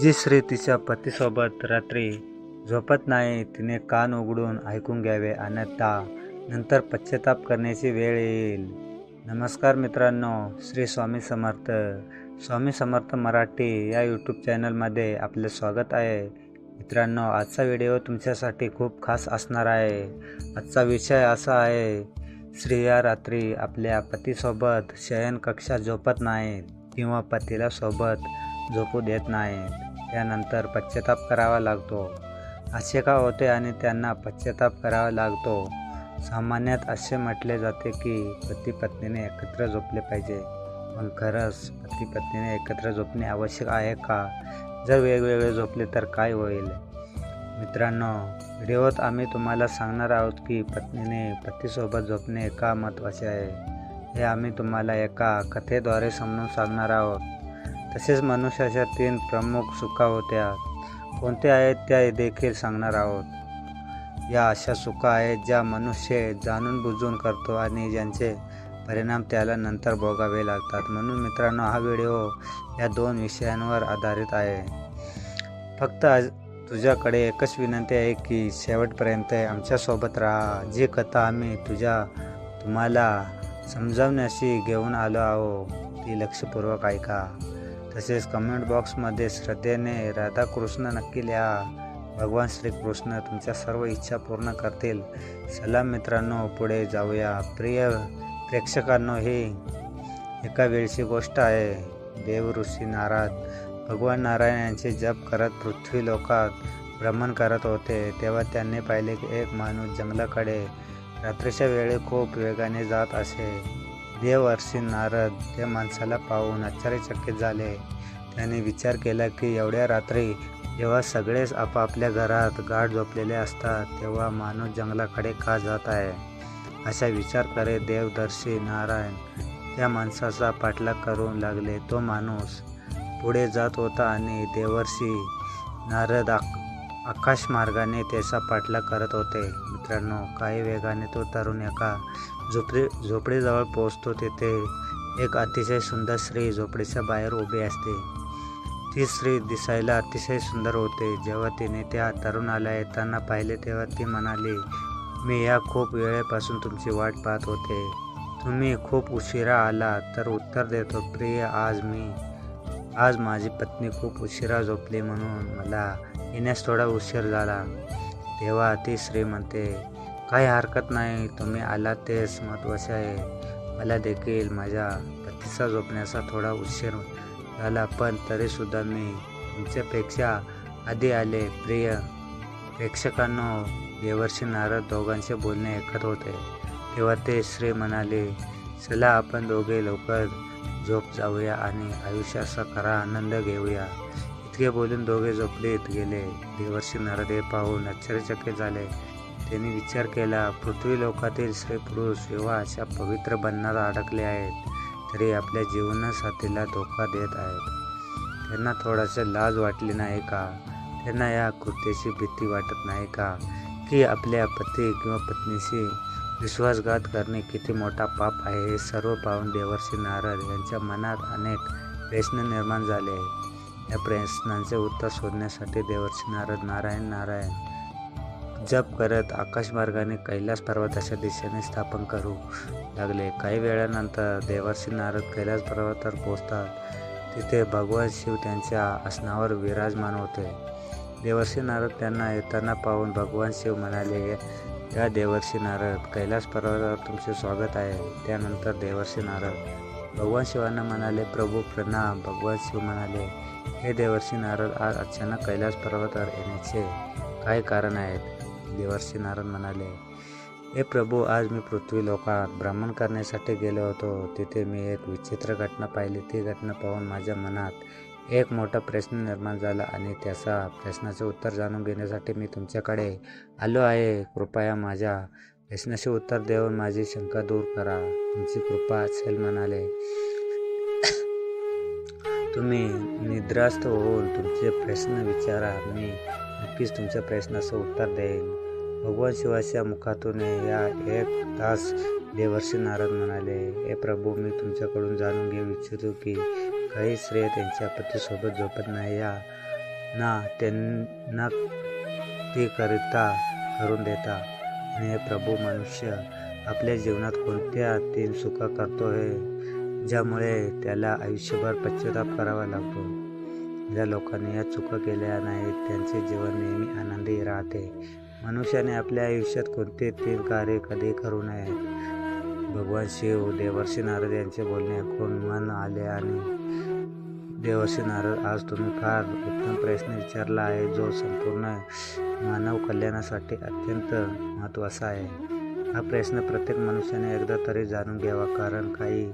जी स्त्री तिच्या पतीसोबत रात्री झोपत नाही तिने कान उघडून ऐकून घ्यावे, अन्यथा नंतर पश्चाताप करण्याची वेळ येईल. नमस्कार मित्रांनो, श्री स्वामी समर्थ. स्वामी समर्थ मराठी या यूट्यूब चॅनलमध्ये आपले स्वागत आहे. मित्रांनो, आजचा व्हिडिओ तुमच्यासाठी खूप खास असणार आहे. आजचा विषय असा आहे, स्त्रिया रात्री आपल्या पतीसोबत शयन कक्षात झोपत नाहीत किंवा पतीला सोबत झोपू देत नाहीत. त्यानंतर पश्चाताप करावा लागतो. असे का होते आणि त्यांना पश्चाताप करावा लागतो? सामान्यात असे म्हटले जाते की पती पत्नीने एकत्र झोपले पाहिजे. पण खरंच पती पत्नीने एकत्र झोपणे आवश्यक आहे का? जर वेगवेगळे झोपले तर काय होईल? मित्रांनो, व्हिडिओत आम्ही तुम्हाला सांगणार आहोत की पत्नीने पतीसोबत झोपणे का महत्त्वाचे आहे. हे आम्ही तुम्हाला एका कथेद्वारे समजून सांगणार आहोत. तसेच मनुष्याच्या 3 प्रमुख चुका होत्या, कोणत्या आहेत त्या देखील सांगणार आहोत. या अशा चुका आहेत ज्या मनुष्य जाणून बुजून करतो आणि ज्यांचे परिणाम त्याला नंतर भोगावे लागतात. म्हणून मित्रांनो, हा व्हिडिओ या 2 विषयांवर आधारित आहे. फक्त तुझ्याकडे एकच विनंती आहे की शेवटपर्यंत आमच्यासोबत राहा. जी कथा आम्ही तुम्हाला समजावण्याशी घेऊन आलो आहोत ती लक्षपूर्वक ऐका. तसेच कमेंट बॉक्समध्ये श्रद्धेने राधाकृष्ण नक्की लिहा. भगवान श्रीकृष्ण तुमच्या सर्व इच्छा पूर्ण करतील. चला मित्रांनो, पुढे जाऊया. प्रिय प्रेक्षकांनो, ही एका वेळची गोष्ट आहे. देव ऋषी नारद भगवान नारायण यांचे जप करत पृथ्वी लोकात भ्रमण करत होते. तेव्हा त्यांनी पाहिले की एक माणूस जंगलाकडे रात्रीच्या वेळी खूप वेगाने जात असे. देवर्षी नारद त्या माणसाला पाहून आश्चर्यचकित झाले. त्याने विचार केला की एवढ्या रात्री जेव्हा सगळेच आपापल्या घरात गाढ झोपलेले असतात, तेव्हा माणूस जंगलाकडे का जात आहे? असा विचार करत देवदर्शी नारायण त्या माणसाचा पाठलाग करू लागले. तो माणूस पुढे जात होता आणि देवर्षी नारद आकाश मार्गाने त्याचा पाठलाग करत होते. मित्रांनो, काही वेगाने तो तरुण एका झोपडीजवळ पोहोचतो. तिथे एक अतिशय सुंदर स्त्री झोपडीच्या बाहेर उभी असते. ती स्त्री दिसायला अतिशय सुंदर होते. जेव्हा तिने त्या तरुणाला येताना पाहिले तेव्हा ती म्हणाली, मी या खूप वेळेपासून तुमची वाट पाहत होते. तुम्ही खूप उशिरा आला तर उत्तर देतो, प्रिय, आज माझी पत्नी खूप उशिरा झोपली म्हणून मला येण्यास थोडा उशीर झाला. तेव्हा ती स्त्री म्हणते, काही हरकत नाही, तुम्ही आलात तेच महत्त्वाचे आहे. मला देखील माझ्या पतीचा झोपण्याचा थोडा उशीर झाला, पण तरीसुद्धा मी तुमच्यापेक्षा आधी आले. प्रिय प्रेक्षकांनो, देवर्षी नारद दोघांचे बोलणे ऐकत होते. तेव्हा ते स्त्री म्हणाले, चला आपण दोघे लवकर झोप जाऊया आणि आयुष्याचा खरा आनंद घेऊया. इतके बोलून दोघे झोपडीत गेले. देवर्षी नारद हे पाहून आश्चर्यचकित झाले. त्यांनी विचार केला, पृथ्वी लोकातील स्त्री पुरुष जेव्हा अशा पवित्र बंधनात अडकले आहेत तरी आपल्या जीवनसाथीला धोका देत आहेत. त्यांना थोडासे लाज वाटली नाही का? त्यांना या कृत्याची भीती वाटत नाही का की आपल्या पती किंवा पत्नीशी विश्वासघात करणे किती मोठा पाप आहे? हे सर्व पाहून देवर्षी नारद यांच्या मनात अनेक प्रश्न निर्माण झाले. या प्रश्नांचे उत्तर शोधण्यासाठी देवर्षी नारद नारायण जप करत आकाशमार्गाने कैलास पर्वताच्या दिशेने स्थापन करू लागले. काही वेळानंतर देवर्षी नारद कैलास पर्वतावर पोहोचतात. तिथे भगवान शिव त्यांच्या आसनावर विराजमान होते. देवर्षी नारद त्यांना येताना पाहून भगवान शिव म्हणाले, या देवर्षी नारद, कैलास पर्वतावर तुमचे स्वागत आहे. त्यानंतर देवर्षी नारद भगवान शिवांना म्हणाले, प्रभू प्रणाम. भगवान शिव म्हणाले, हे देवर्षी नारद, आज अचानक कैलास पर्वतावर येण्याचे काय कारण आहेत? देवर्षी नारद म्हणाले, हे प्रभू, आज मी पृथ्वी लोकात भ्रमण करण्यासाठी गेलो होतो. तिथे मी एक विचित्र घटना पाहिली. ती घटना पाहून माझ्या मनात एक मोठा प्रश्न निर्माण झाला आणि त्याचा प्रश्नाचे उत्तर जाणून घेण्यासाठी मी तुमच्याकडे आलो आहे. कृपया माझ्या प्रश्नाचे उत्तर देऊन माझी शंका दूर करा. तुमची कृपा असेल. म्हणाले, तुम्ही निद्रास्त होऊन तुमचे प्रश्न विचारा, मी नक्कीच तुमच्या प्रश्नाचं उत्तर देईन. भगवान शिवाच्या मुखातून या 1 तास देवर्षी नारद म्हणाले, हे प्रभू, मी तुमच्याकडून जाणून घेऊ इच्छितो की काही स्त्रिया त्यांच्या पतीसोबत झोपत नाही. या ना त्यांना ती करून देता. आणि हे प्रभू, मनुष्य आपल्या जीवनात कोणत्या 3 चुका करतो आहे ज्यामुळे त्याला आयुष्यभर पश्चाताप करावा लागतो? ज्या लोकांनी या चुका केल्या नाहीत त्यांचे जीवन नेहमी आनंदी राहते. मनुष्याने आपल्या आयुष्यात कोणते 3 कार्य कधी करू नयेत? भगवान शिव देवर्षी नारद यांचे बोलणे ऐकून मन आले आणि देवर्षी नारद, आज तुम्ही फार उत्तम प्रश्न विचारला आहे जो संपूर्ण मानव कल्याणासाठी अत्यंत महत्त्वाचा आहे. हा प्रश्न प्रत्येक मनुष्याने एकदा तरी जाणून घ्यावा, कारण काही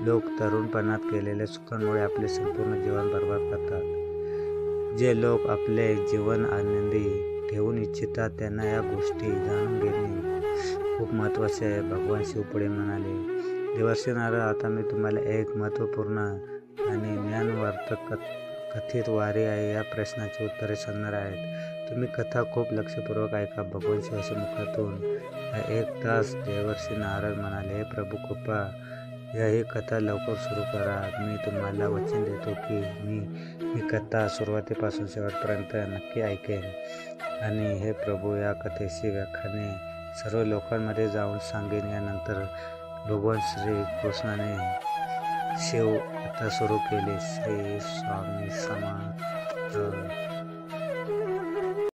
लोक तरुणपणात केलेल्या चुकांमुळे आपले संपूर्ण जीवन बर्बाद करतात. जे लोक आपले जीवन आनंदी ठेवून इच्छितात त्यांना या गोष्टी जाणून घेणे खूप महत्त्वाचे आहे. भगवान शिव पुढे म्हणाले, देवर्षी नारद, आता मी तुम्हाला एक महत्त्वपूर्ण आणि ज्ञानवर्धक कथित वारी आहे या प्रश्नाची उत्तरे सांगणार आहेत. तुम्ही कथा खूप लक्षपूर्वक ऐका. भगवान शिवाच्या मुखातून 1 तास देवर्षी नारद म्हणाले, हे प्रभू कृपा, ही कथा लवकर सुरू करा. मी तुम्हाला वचन देतो की मी कथा सुरुवातीपासून शेवटपर्यंत नक्की ऐकेन. आणि हे प्रभू, या कथेची व्याख्याने सर्व लोकांमध्ये जाऊन सांगेन. यानंतर भगवान श्री कृष्णाने शिव कथा सुरू केली. श्री स्वामी समर्थ.